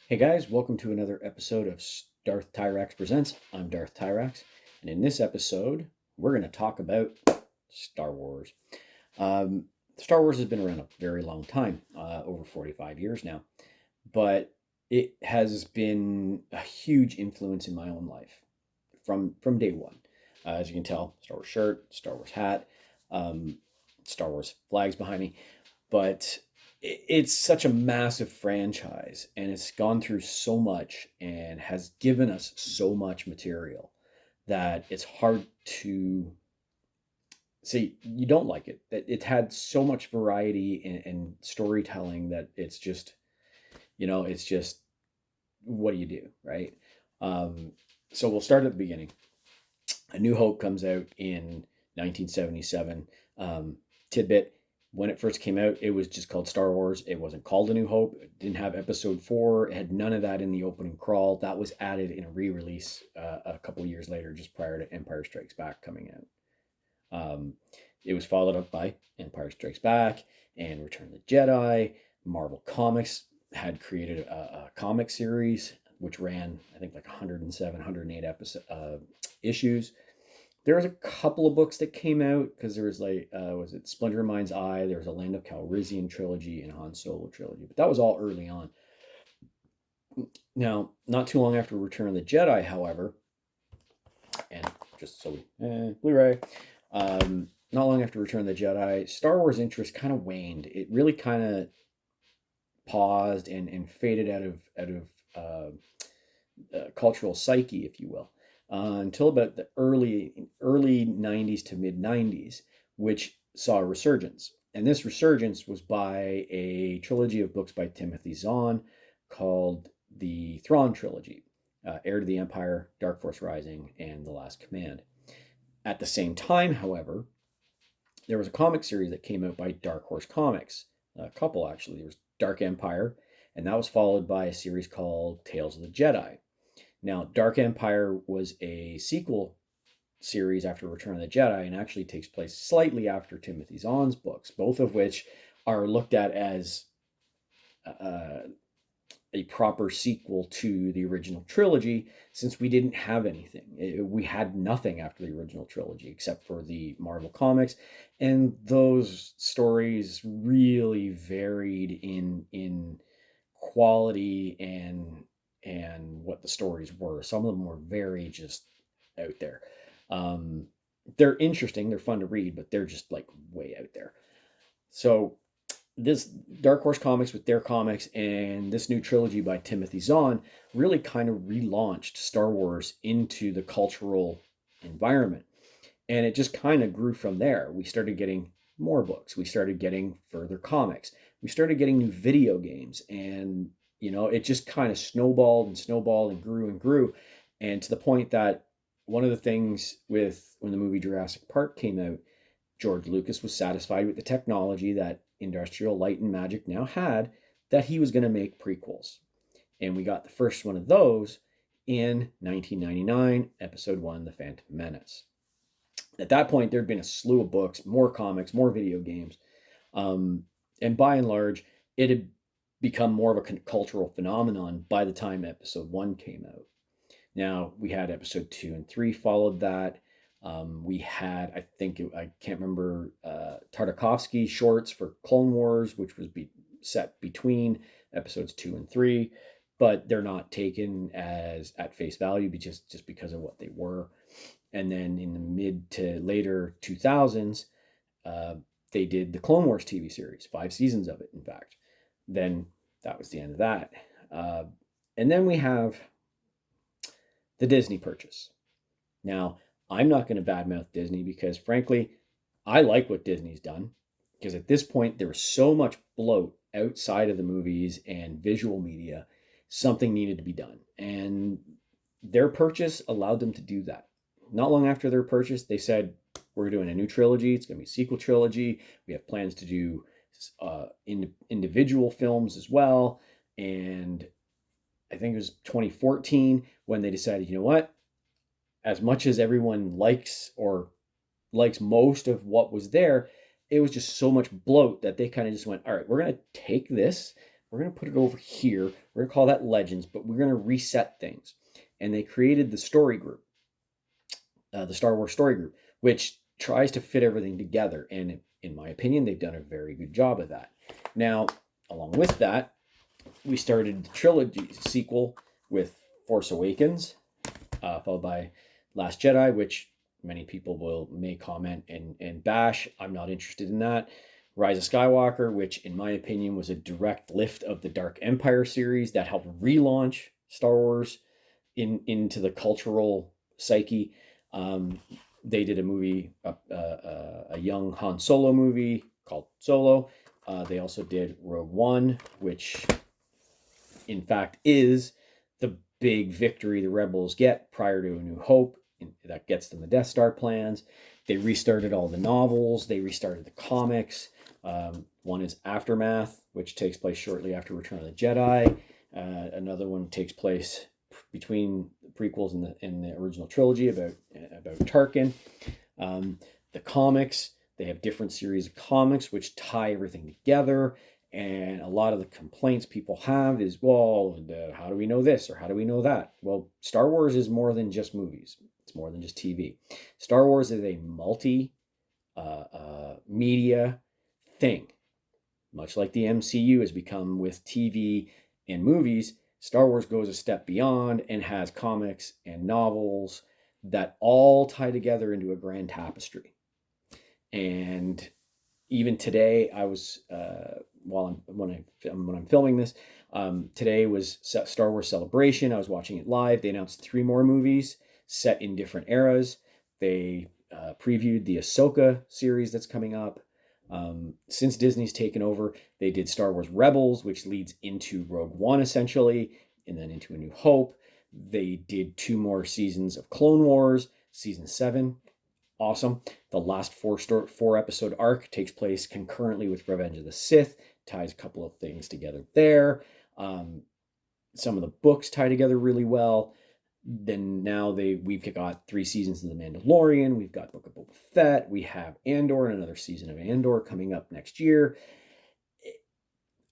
Hey guys, welcome to another episode of Darth Tyrax Presents. I'm Darth Tyrax, and in this episode, we're going to talk about Star Wars. Um, Star Wars has been around a very long time, over 45 years now, but it has been a huge influence in my own life from day one. As you can tell, Star Wars shirt, Star Wars hat, um, Star Wars flags behind me, but it's such a massive franchise and it's gone through so much and has given us so much material that it's hard to say you don't like it. That it had so much variety and storytelling that it's just, it's just, what do you do, right? Um, so we'll start at the beginning. A New Hope comes out in 1977. Tidbit: when it first came out, it was just called Star Wars. It wasn't called A New Hope. It didn't have Episode 4. It had none of that in the opening crawl. That was added in a re-release a couple of years later, just prior to Empire Strikes Back coming out. It was followed up by Empire Strikes Back and Return of the Jedi. Marvel Comics had created a comic series which ran, I think, like 107, 108 issues. There was a couple of books that came out because there was was it Splinter in Mind's Eye? There was a Land of Calrissian trilogy and Han Solo trilogy, but that was all early on. Now, not too long after Return of the Jedi, however, and just so Blu-ray, not long after Return of the Jedi, Star Wars interest kind of waned. It really kind of paused and faded out of cultural psyche, if you will, until about the early 90s to mid 90s, which saw a resurgence. And this resurgence was by a trilogy of books by Timothy Zahn called the Thrawn trilogy, Heir to the Empire, Dark Force Rising, and The Last Command. At the same time, however, there was a comic series that came out by Dark Horse Comics, a couple actually. There was Dark Empire, and that was followed by a series called Tales of the Jedi. Now, Dark Empire was a sequel series after Return of the Jedi and actually takes place slightly after Timothy Zahn's books, both of which are looked at as a proper sequel to the original trilogy, since we didn't have anything. We had nothing after the original trilogy except for the Marvel Comics, and those stories really varied in quality and what the stories were. Some of them were very just out there. They're interesting, they're fun to read, but they're just like way out there. So this Dark Horse Comics with their comics and this new trilogy by Timothy Zahn really kind of relaunched Star Wars into the cultural environment. And it just kind of grew from there. We started getting more books. We started getting further comics. We started getting new video games. And, it just kind of snowballed and grew and grew. And to the point that one of the things with when the movie Jurassic Park came out, George Lucas was satisfied with the technology that Industrial Light and Magic now had, that he was going to make prequels. And we got the first one of those in 1999, Episode 1, The Phantom Menace. At that point, there'd been a slew of books, more comics, more video games. And by and large, it had become more of a cultural phenomenon by the time Episode 1 came out. Now, we had Episode 2 and 3 followed that. We had, I can't remember, Tartakovsky shorts for Clone Wars, which was set between Episodes 2 and 3, but they're not taken as at face value just because of what they were. And then in the mid to later 2000s, they did the Clone Wars TV series, 5 seasons of it, in fact. Then that was the end of that. And then we have the Disney purchase. Now, I'm not going to badmouth Disney because, frankly, I like what Disney's done. Because at this point, there was so much bloat outside of the movies and visual media, something needed to be done. And their purchase allowed them to do that. Not long after their purchase, they said, we're doing a new trilogy. It's going to be a sequel trilogy. We have plans to do individual films as well. And I think it was 2014 when they decided, you know what? As much as everyone likes most of what was there, it was just so much bloat that they kind of just went, all right, we're going to take this, we're we're going to put it over here. We're going to call that Legends, but we're going to reset things. And they created the story group, the Star Wars story group, which tries to fit everything together. And in my opinion, they've done a very good job of that. Now, along with that, we started the trilogy sequel with Force Awakens, followed by Last Jedi, which many people may comment and bash. I'm not interested in that. Rise of Skywalker, which in my opinion was a direct lift of the Dark Empire series that helped relaunch Star Wars into the cultural psyche. They did a movie, a young Han Solo movie called Solo. They also did Rogue One, which in fact is the big victory the Rebels get prior to A New Hope. That gets them the Death Star plans. They restarted all the novels. They restarted the comics. One is Aftermath, which takes place shortly after Return of the Jedi. Another one takes place between the prequels and the original trilogy about Tarkin. The comics, they have different series of comics which tie everything together. And a lot of the complaints people have is, well, how do we know this or how do we know that? Well, Star Wars is more than just movies. It's more than just TV. Star Wars is a media thing. Much like the MCU has become with TV and movies, Star Wars goes a step beyond and has comics and novels that all tie together into a grand tapestry. And even today, I was when I'm filming this, today was Star Wars Celebration. I was watching it live. They announced 3 more movies set in different eras. They previewed the Ahsoka series that's coming up. Since Disney's taken over, they did Star Wars Rebels, which leads into Rogue One essentially, and then into A New Hope. They did 2 more seasons of Clone Wars, season 7. Awesome. The last 4 episode arc takes place concurrently with Revenge of the Sith, ties a couple of things together there. Some of the books tie together really well. Then now we've got 3 seasons of The Mandalorian. We've got Book of Boba Fett. We have Andor and another season of Andor coming up next year.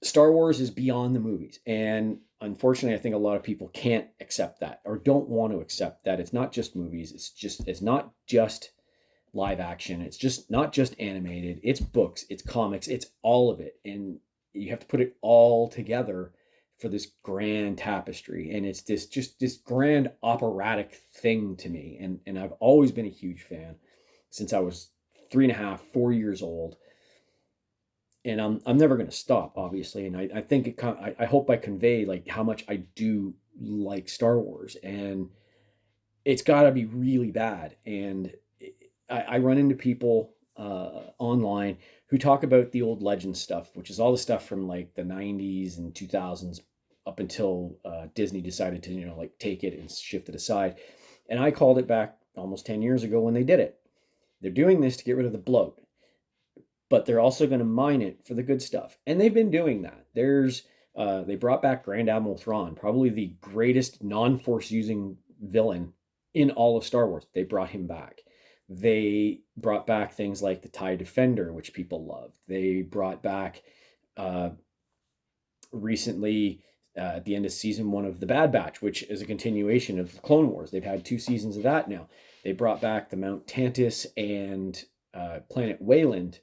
Star Wars is beyond the movies. And unfortunately, I think a lot of people can't accept that or don't want to accept that. It's not just movies. It's not just live action. It's just not just animated. It's books, it's comics, it's all of it. And you have to put it all together for this grand tapestry. And it's this grand operatic thing to me. And I've always been a huge fan since I was 3.5, 4 years old. And I'm never going to stop, obviously. And I think I hope I convey like how much I do like Star Wars. And it's got to be really bad. And I run into people online who talk about the old Legends stuff, which is all the stuff from like the 90s and 2000s up until Disney decided to, like take it and shift it aside. And I called it back almost 10 years ago when they did it. They're doing this to get rid of the bloat, but they're also going to mine it for the good stuff. And they've been doing that. They brought back Grand Admiral Thrawn, probably the greatest non-force using villain in all of Star Wars. They brought him back. They brought back things like the TIE Defender, which people loved. They brought back recently at the end of season 1 of The Bad Batch, which is a continuation of the Clone Wars. They've had 2 seasons of that now. They brought back the Mount Tantus and Planet Wayland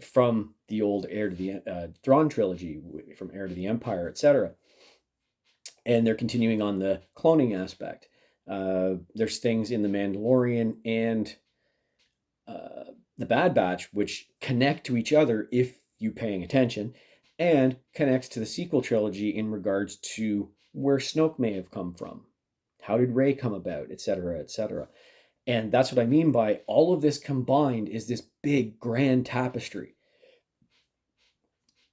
from the old Heir to the Thrawn trilogy, from Heir to the Empire, etc. And they're continuing on the cloning aspect. There's things in The Mandalorian and The Bad Batch which connect to each other if you're paying attention, and connects to the sequel trilogy in regards to where Snoke may have come from, how did Rey come about, etc., etc. And that's what I mean by all of this combined is this big grand tapestry.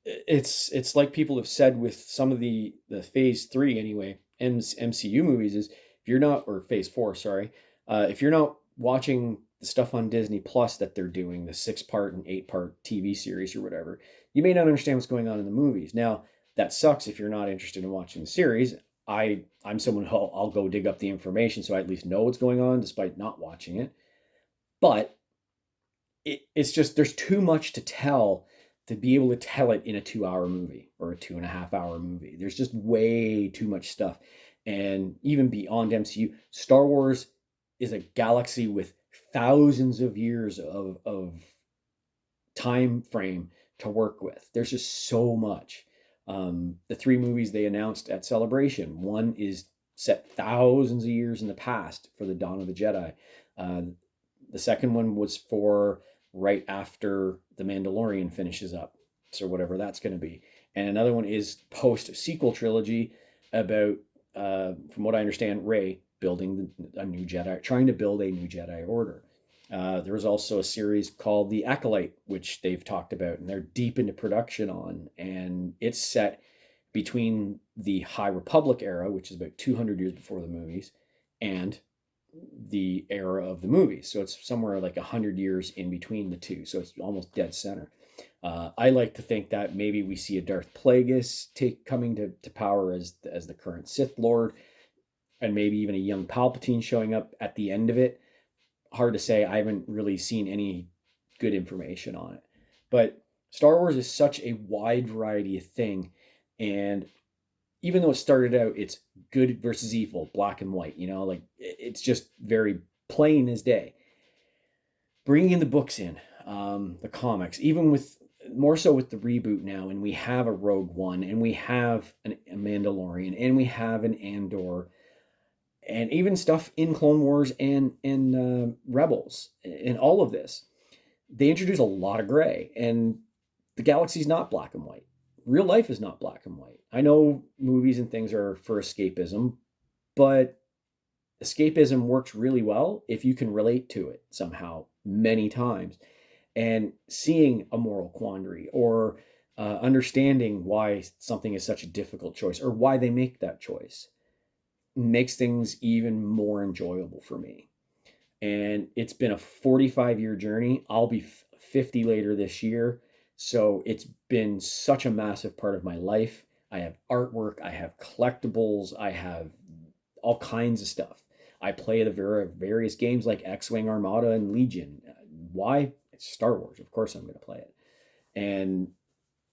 It's like people have said with some of the phase 3 anyway, MCU movies is, if you're not, or phase 4, sorry, if you're not watching the stuff on Disney Plus that they're doing, the 6-part and 8-part TV series or whatever, you may not understand what's going on in the movies. Now, that sucks if you're not interested in watching the series. I'm someone who I'll go dig up the information so I at least know what's going on despite not watching it. But it's just, there's too much to tell to be able to tell it in a 2 hour movie or a 2.5 hour movie. There's just way too much stuff. And even beyond MCU, Star Wars is a galaxy with thousands of years of time frame to work with. There's just so much. The three movies they announced at Celebration, one is set thousands of years in the past for the Dawn of the Jedi. Uh, the second one was for right after The Mandalorian finishes up, so whatever that's going to be. And another one is post sequel trilogy about, from what I understand, Rey building a new Jedi, trying to build a new Jedi Order. There was also a series called The Acolyte, which they've talked about, and they're deep into production on, and it's set between the High Republic era, which is about 200 years before the movies, and the era of the movies. So it's somewhere like 100 years in between the two. So it's almost dead center. I like to think that maybe we see a Darth Plagueis coming to power as the current Sith Lord, and maybe even a young Palpatine showing up at the end of it. Hard to say. I haven't really seen any good information on it. But Star Wars is such a wide variety of thing, and even though it started out, it's good versus evil, black and white, like it's just very plain as day. Bringing the books in, the comics, even with more so with the reboot now, and we have a Rogue One, and we have a Mandalorian, and we have an Andor, and even stuff in Clone Wars and Rebels, and all of this, they introduce a lot of gray, and the galaxy's not black and white. Real life is not black and white. I know movies and things are for escapism, but escapism works really well if you can relate to it somehow many times. And seeing a moral quandary, or understanding why something is such a difficult choice, or why they make that choice, makes things even more enjoyable for me. And it's been a 45-year journey. I'll be 50 later this year. So it's been such a massive part of my life. I have artwork, I have collectibles, I have all kinds of stuff. I play the various games like X-Wing, Armada, and Legion. Why? It's Star Wars. Of course I'm going to play it. And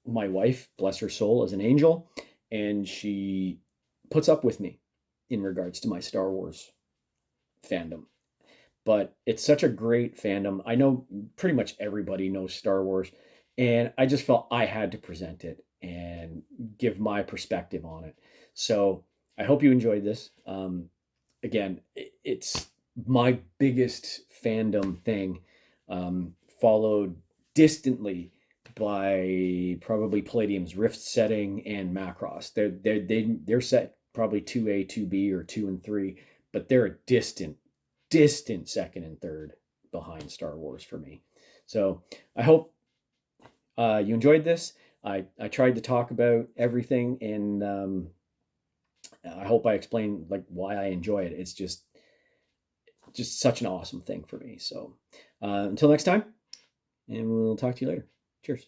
my wife, bless her soul, is an angel, and she puts up with me in regards to my Star Wars fandom. But it's such a great fandom. I know pretty much everybody knows Star Wars, and I just felt I had to present it and give my perspective on it. So I hope you enjoyed this. Again, it's my biggest fandom thing, followed distantly by probably Palladium's Rift setting and Macross. They're set probably 2A, 2B, or 2 and 3, but they're a distant second and third behind Star Wars for me. So I hope you enjoyed this. I tried to talk about everything, and I hope I explained like why I enjoy it. It's just such an awesome thing for me. So until next time, and we'll talk to you later. Cheers.